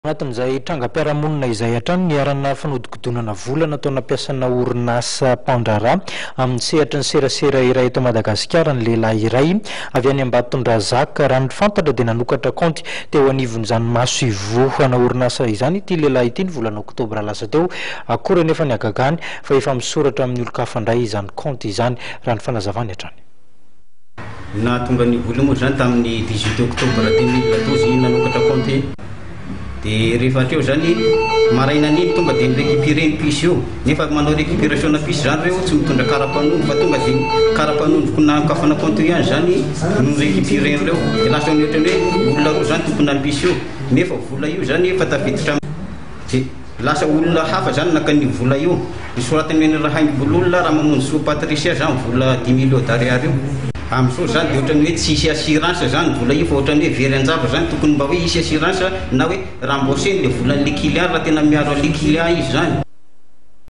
Anatin'izay trangam-piarahamonina izay hatrany niarana fanodikodonana vola natao nampiasana orinasa Pandrara amin'ny sehatra ny serasera iray eto Madagasikara ny lehilahy iray avy any Ambatondrazaka raha ny fantatra dia nanokatra kaonty teo anivon'izany maso ivohana orinasa izany ity lehilahy ity ny volana oktobra lasa teo akory nefa ny agagany fa efa misoratra amin'ny olo-kafa indray izany kaonty izany raha ny fanazavany hatrany. Na tonga ny vola moa zany tamin'ny 18 oktobra 2012 nanokatra kaonty de rehefa atreo zany maraina niny tonga de récupérer ny piso io nefa manao récupération na piso zany reo tsy mitondra karapanondro fa tonga de karapanondroko na kafana compte ihany zany no récupérer reo de lasa ny ohatrany hoe olona roa zany tompona ny piso io nefa vola io zany efa tafiditra de lasa olona hafa zany naka ny vola io nisoratany ny raha haingobol'olona raha mamonjy soa Patricia zany vola 10 millions d'ariary io amso zany de ohatrany hoe tsy hisy assurance zany vola io fa ohatrany hoe very anjava zany tokony mba hoe hisy assurance na hoe remboursé le volan'le client raha tena miaro le client izy zany.